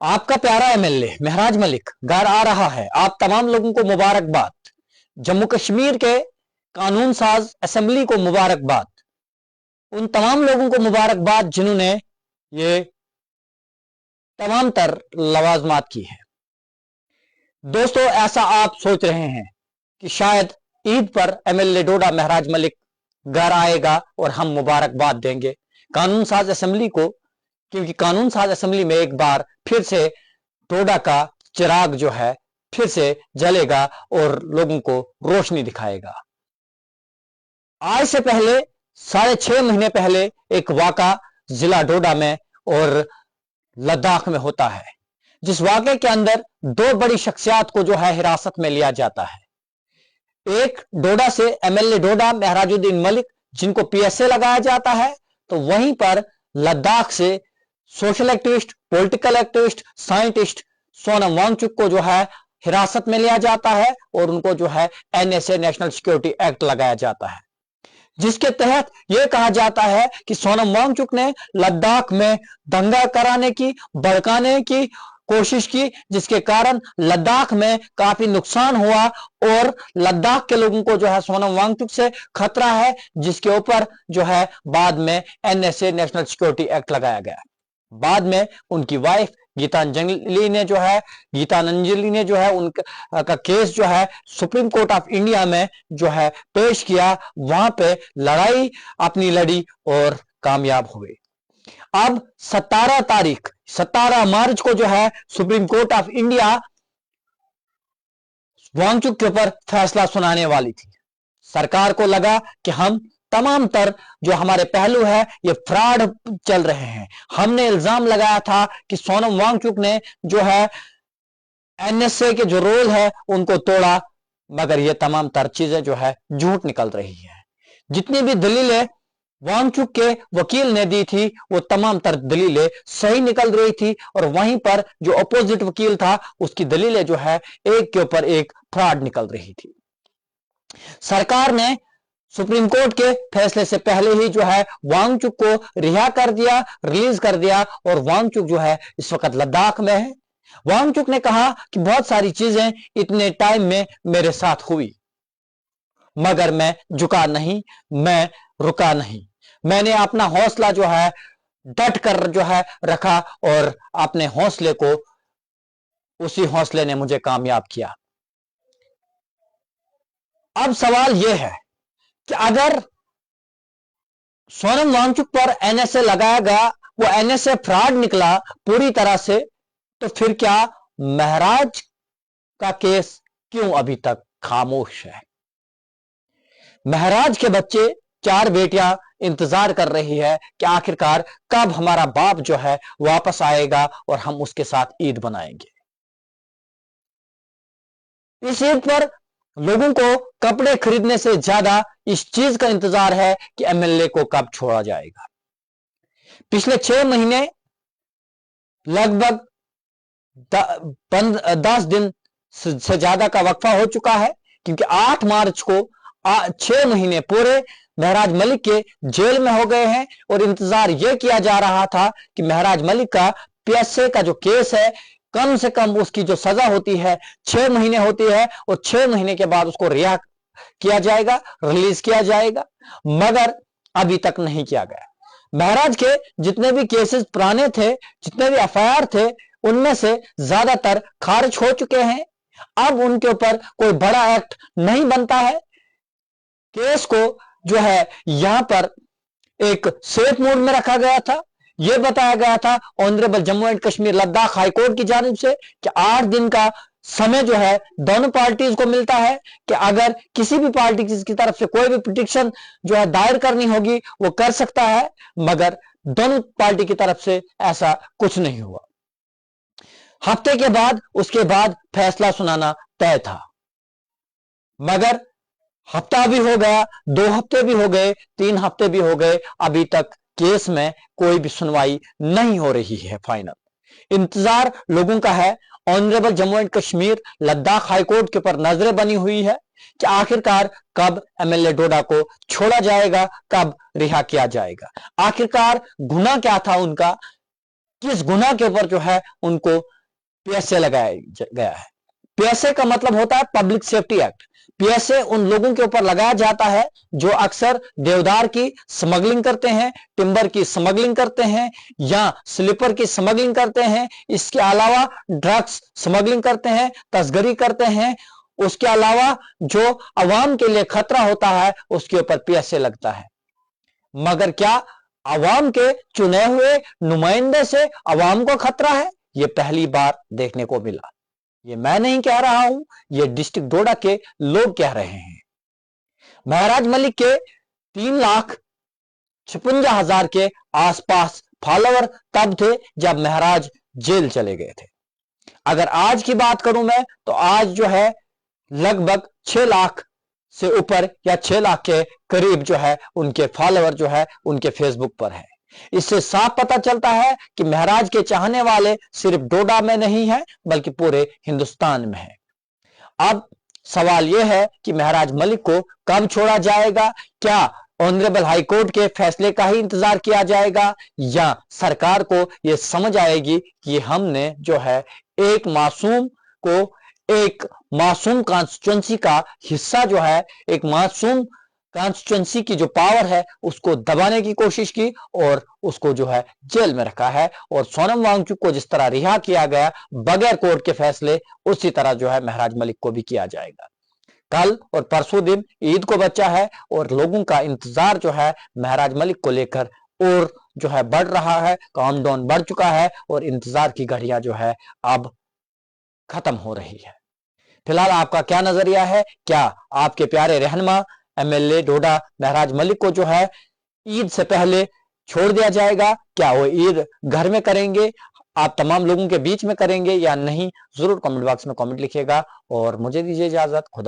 आपका प्यारा एमएलए महराज मलिक घर आ रहा है। आप तमाम लोगों को मुबारकबाद। जम्मू कश्मीर के कानून साज असेंबली को मुबारकबाद। उन तमाम लोगों को मुबारकबाद जिन्होंने ये तमाम तर लवाजमात की है। दोस्तों, ऐसा आप सोच रहे हैं कि शायद ईद पर एमएलए डोडा महराज मलिक घर आएगा और हम मुबारकबाद देंगे कानून साज असेंबली को, क्योंकि कानून साज असेंबली में एक बार फिर से डोडा का चिराग जो है फिर से जलेगा और लोगों को रोशनी दिखाएगा। आज से पहले 6.5 महीने पहले एक वाका जिला डोडा में और लद्दाख में होता है, जिस वाकये के अंदर दो बड़ी शख्सियात को जो है हिरासत में लिया जाता है। एक डोडा से एमएलए डोडा महराजुद्दीन मलिक जिनको पीएसए लगाया जाता है, तो वहीं पर लद्दाख से social activist, political activist, scientist Sonam Wangchuk को जो है हिरासत में लिया जाता है और उनको जो है एनएसए नेशनल सिक्योरिटी एक्ट लगाया जाता है, जिसके तहत यह कहा जाता है कि सोनम वांगचुक ने लद्दाख में दंगा कराने की, भड़काने की कोशिश की, जिसके कारण लद्दाख में काफी नुकसान हुआ और लद्दाख के लोगों को जो है सोनम वांगचुक से खतरा है, जिसके ऊपर जो है बाद में एनएसए नेशनल सिक्योरिटी एक्ट लगाया गया। बाद में उनकी वाइफ गीतांजलि ने जो है उनका केस जो है सुप्रीम कोर्ट ऑफ इंडिया में जो है पेश किया। वहां पे लड़ाई अपनी लड़ी और कामयाब हुए। अब 17 मार्च को जो है supreme court of India Wangchuk के ऊपर फैसला सुनाने वाली थी। सरकार को लगा कि हम तमाम तर जो हमारे पहलू है ये फ्रॉड चल रहे हैं। हमने इल्जाम लगाया था कि सोनम वांगचुक ने जो है एनएसए के जो रोल है उनको तोड़ा, मगर ये तमाम तर चीजें जो है झूठ निकल रही है। जितनी भी दलीलें वांगचुक के वकील ने दी थी वो तमाम तर दलीलें सही निकल रही थी, और वहीं पर जो अपोजिट वकील था उसकी दलीलें जो है एक के ऊपर एक फ्रॉड निकल रही थी। सरकार ने सुप्रीम कोर्ट के फैसले से पहले ही जो है वांगचुक को रिहा कर दिया, रिलीज कर दिया, और वांगचुक जो है इस वक्त लद्दाख में है। वांगचुक ने कहा कि बहुत सारी चीजें इतने टाइम में मेरे साथ हुई, मगर मैं झुका नहीं, मैं रुका नहीं। मैंने अपना हौसला जो है डट कर जो है रखा और अपने हौसले को, उसी हौसले ने मुझे कामयाब किया। अब सवाल यह है कि अगर सोनम वांगचुक पर एनएसए लगाया गया, वो एनएसए फ्रॉड निकला पूरी तरह से, तो फिर क्या महराज का केस क्यों अभी तक खामोश है? महराज के बच्चे, 4 बेटियां इंतजार कर रही है कि आखिरकार कब हमारा बाप जो है वापस आएगा और हम उसके साथ ईद बनाएंगे। इस ईद पर लोगों को कपड़े खरीदने से ज्यादा इस चीज का इंतजार है कि एमएलए को कब छोड़ा जाएगा। पिछले 6 महीने लगभग 10 दिन से ज्यादा का वक्फा हो चुका है, क्योंकि 8 मार्च को 6 महीने पूरे महराज मलिक के जेल में हो गए हैं, और इंतजार यह किया जा रहा था कि महराज मलिक का पीएसए का जो केस है, कम से कम उसकी जो सजा होती है 6 महीने होती है, और 6 महीने के बाद उसको रिहा किया जाएगा, रिलीज किया जाएगा, मगर अभी तक नहीं किया गया। महराज के जितने भी केसेस पुराने थे, जितने भी एफआईआर थे, उनमें से ज्यादातर खारिज हो चुके हैं। अब उनके ऊपर कोई बड़ा एक्ट नहीं बनता है। केस को जो है यहां पर एक सेफ मोड में रखा गया था। यह बताया गया था honourable Jammu and Kashmir Ladakh high court की जानिब से कि 8 दिन का समय जो है दोनों पार्टीज को मिलता है कि अगर किसी भी पार्टी की तरफ से कोई भी पिटिशन जो है दायर करनी होगी वो कर सकता है, मगर दोनों पार्टी की तरफ से ऐसा कुछ नहीं हुआ। हफ्ते के बाद उसके बाद फैसला सुनाना तय था, मगर हफ्ता भी हो गया, 2 हफ्ते भी हो गए, 3 हफ्ते भी हो गए, अभी तक केस में कोई भी सुनवाई नहीं हो रही है। फाइनल इंतजार लोगों का है। Honourable Jammu and Kashmir Ladakh high court के ऊपर नजरें बनी हुई है कि आखिरकार कब एमएलए डोडा को छोड़ा जाएगा, कब रिहा किया जाएगा। आखिरकार गुनाह क्या था उनका किस गुनाह के ऊपर जो है उनको पीएसए लगाया गया है। पीएसए का मतलब होता है पब्लिक सेफ्टी एक्ट। पीएसए उन लोगों के ऊपर लगाया जाता है जो अक्सर देवदार की स्मगलिंग करते हैं, टिम्बर की स्मगलिंग करते हैं या स्लीपर की स्मगलिंग करते हैं। इसके अलावा ड्रग्स स्मगलिंग करते हैं, तस्करी करते हैं। उसके अलावा जो अवाम के लिए खतरा होता है उसके ऊपर पीएसए लगता है। मगर क्या अवाम के चुने हुए नुमाइंदे से अवाम को खतरा है? यह पहली बार देखने को मिला। ये मैं नहीं कह रहा हूं, ये डिस्ट्रिक्ट डोडा के लोग कह रहे हैं। महराज मलिक के 3,56,000 के आसपास फॉलोवर तब थे जब महराज जेल चले गए थे। अगर आज की बात करूं मैं तो आज जो है लगभग 6 लाख से ऊपर या 6 लाख के करीब जो है उनके फॉलोवर जो है उनके फेसबुक पर है। इससे साफ पता चलता है कि महराज के चाहने वाले सिर्फ डोडा में नहीं है बल्कि पूरे हिंदुस्तान में है। अब सवाल यह है कि महराज मलिक को कब छोड़ा जाएगा? क्या ऑनरेबल हाई कोर्ट के फैसले का ही इंतजार किया जाएगा या सरकार को यह समझ आएगी कि हमने जो है एक मासूम को, एक मासूम कॉन्स्टिट्यूंसी का हिस्सा जो है, एक मासूम कॉन्स्टिट्यूंसी की जो पावर है उसको दबाने की कोशिश की और उसको जो है जेल में रखा है। और सोनम वांगचुक को जिस तरह रिहा किया गया बगैर कोर्ट के फैसले, उसी तरह जो है महराज मलिक को भी किया जाएगा। कल और परसों दिन ईद को बचा है और लोगों का इंतजार जो है महराज मलिक को लेकर और जो है बढ़ रहा है, काउंटडाउन बढ़ चुका है और इंतजार की घड़ियां जो है अब खत्म हो रही है। फिलहाल आपका क्या नजरिया है? क्या आपके प्यारे रहनुमा एमएलए डोडा महराज मलिक को जो है ईद से पहले छोड़ दिया जाएगा? क्या वो ईद घर में करेंगे, आप तमाम लोगों के बीच में करेंगे या नहीं? जरूर कमेंट बॉक्स में कमेंट लिखिएगा और मुझे दीजिए इजाजत। खुदा